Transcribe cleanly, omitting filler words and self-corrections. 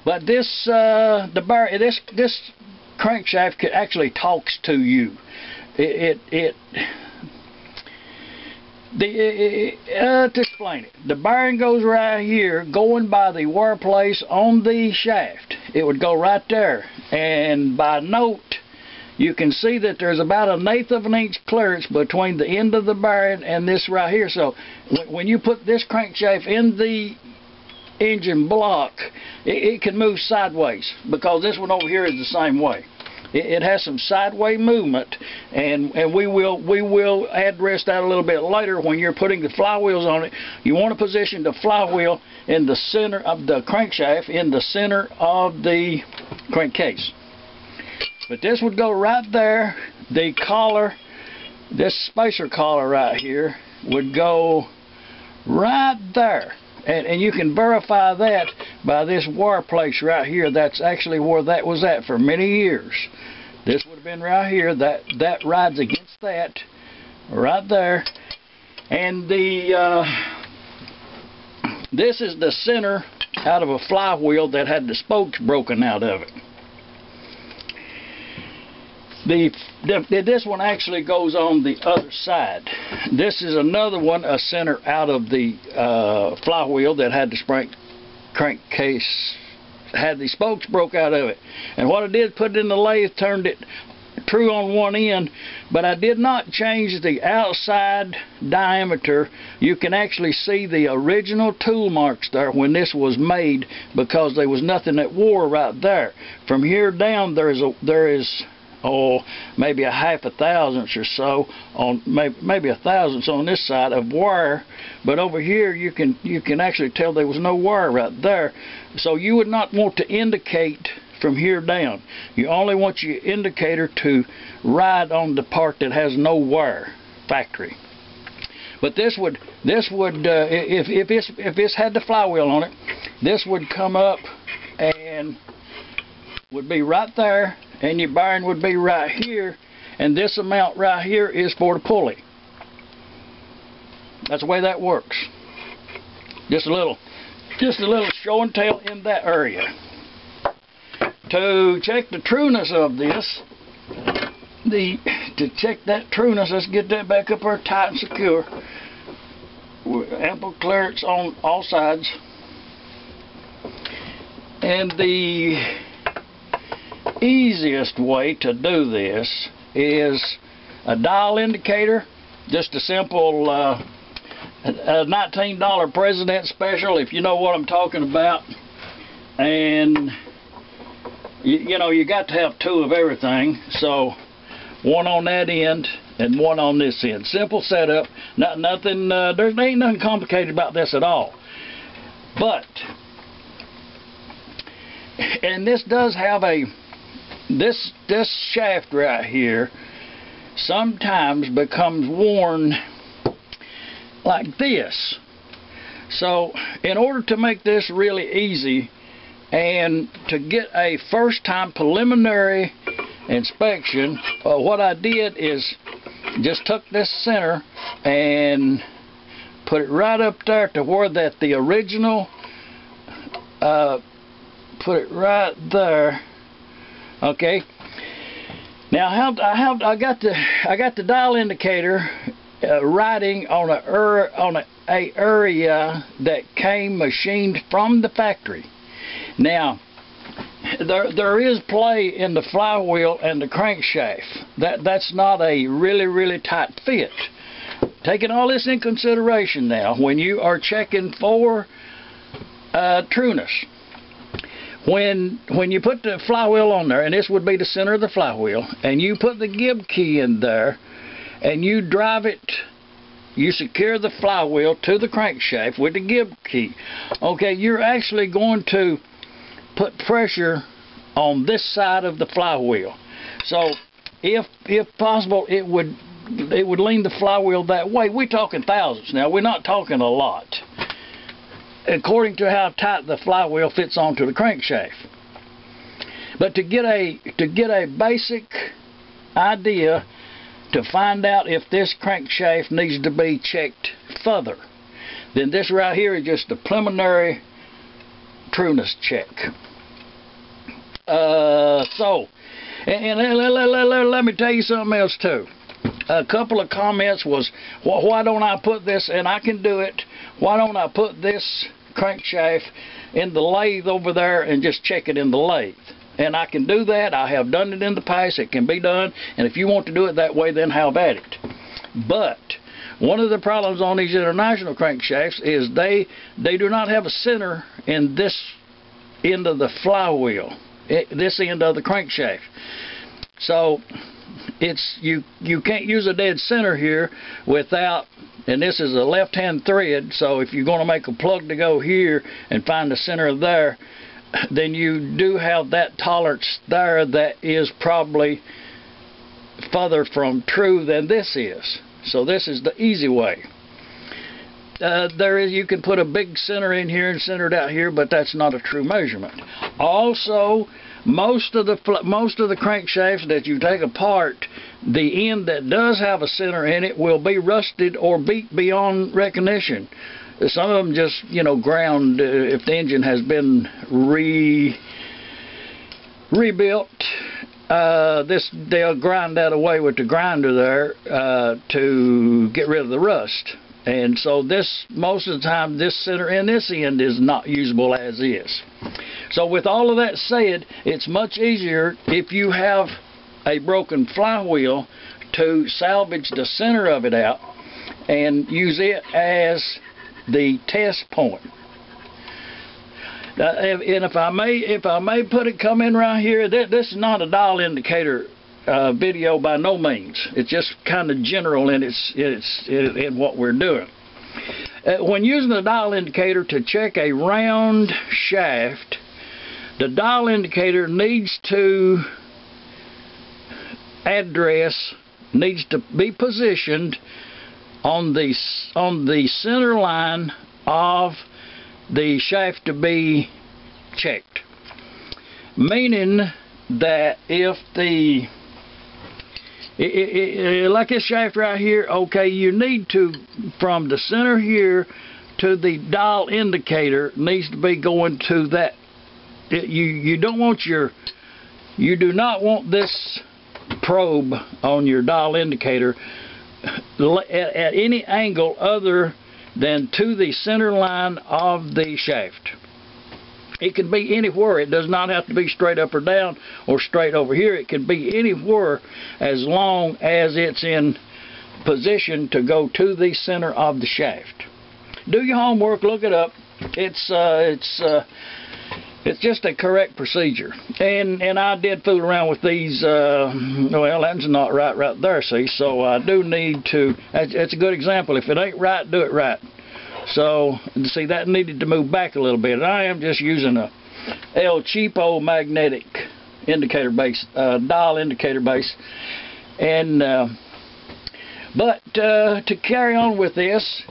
But this this crankshaft actually talks to you. To explain it, the bearing goes right here, going by the wear place on the shaft. It would go right there, and by note, you can see that there's about 1/8 of an inch clearance between the end of the bearing and this right here. So when you put this crankshaft in the engine block, it can move sideways, because this one over here is the same way. It has some sideways movement, and we will address that a little bit later when you're putting the flywheels on it. You want to position the flywheel in the center of the crankshaft, in the center of the crankcase. But this would go right there. The collar, this spacer collar right here, would go right there. And you can verify that by this wear place right here. That's actually where that was at for many years. This would have been right here. That rides against that right there. And this is the center out of a flywheel that had the spokes broken out of it. This one actually goes on the other side. This is another one, a center out of the flywheel that had the crankcase, had the spokes broke out of it. And what I did, put it in the lathe, turned it true on one end, but I did not change the outside diameter. You can actually see the original tool marks there when this was made, because there was nothing that wore right there. From here down, there is maybe a 1/2 thousandths or so on, maybe a thousandths on this side of wire, but over here you can actually tell there was no wire right there. So you would not want to indicate from here down. You only want your indicator to ride on the part that has no wire, factory. But this would if this had the flywheel on it, this would come up and would be right there, and your bearing would be right here, and this amount right here is for the pulley. That's the way that works. Just a little show and tell in that area. To check the trueness of this, to check that trueness, let's get that back up there tight and secure. With ample clearance on all sides. And the easiest way to do this is a dial indicator, just a simple a $19 President Special, if you know what I'm talking about. And you know, you got to have two of everything, so one on that end and one on this end. Simple setup, nothing. There ain't nothing complicated about this at all. But, and this does have a this shaft right here sometimes becomes worn like this. So in order to make this really easy and to get a first time preliminary inspection, what I did is just took this center and put it right up there to where that the original, put it right there. Okay. Now I got the dial indicator riding on a area that came machined from the factory. Now there is play in the flywheel and the crankshaft. That's not a really tight fit. Taking all this in consideration now, when you are checking for trueness, when you put the flywheel on there, and this would be the center of the flywheel, and you put the gib key in there, and you drive it, you secure the flywheel to the crankshaft with the gib key. Okay, you're actually going to put pressure on this side of the flywheel. So if possible, it would lean the flywheel that way. We're talking thousandths now. We're not talking a lot, according to how tight the flywheel fits onto the crankshaft. But to get a basic idea, to find out if this crankshaft needs to be checked further, then this right here is just a preliminary trueness check. And let me tell you something else too. A couple of comments was, why don't I put this, and I can do it, why don't I put this crankshaft in the lathe over there and just check it in the lathe? And I can do that. I have done it in the past. It can be done. And if you want to do it that way, then have at it. But one of the problems on these international crankshafts is they do not have a center in this end of the flywheel, this end of the crankshaft. So it's you can't use a dead center here without, and this is a left-hand thread, so if you're going to make a plug to go here and find the center there, then you do have that tolerance there that is probably further from true than this is. So this is the easy way. You can put a big center in here and center it out here, but that's not a true measurement. Also, most of the crankshafts that you take apart, the end that does have a center in it will be rusted or beat beyond recognition. Some of them just, ground. If the engine has been rebuilt, they'll grind that away with the grinder there to get rid of the rust. And so most of the time, this center and this end is not usable as is. So with all of that said, it's much easier if you have a broken flywheel to salvage the center of it out and use it as the test point. And if I may come in right here, this is not a dial indicator video by no means. It's just kind of general in in what we're doing. When using the dial indicator to check a round shaft, the dial indicator needs to be positioned on the center line of the shaft to be checked. Meaning that if like this shaft right here, okay, you need to, from the center here to the dial indicator, needs to be going to that. You do not want this probe on your dial indicator at any angle other than to the center line of the shaft. It can be anywhere. It does not have to be straight up or down or straight over here. It can be anywhere as long as it's in position to go to the center of the shaft. Do your homework. Look it up. It's just a correct procedure. And I did fool around with these. Well, that's not right there, see. So I do need to. It's a good example. If it ain't right, do it right. So, see, that needed to move back a little bit. I am just using a El Cheapo magnetic indicator base, dial indicator base. And but to carry on with this,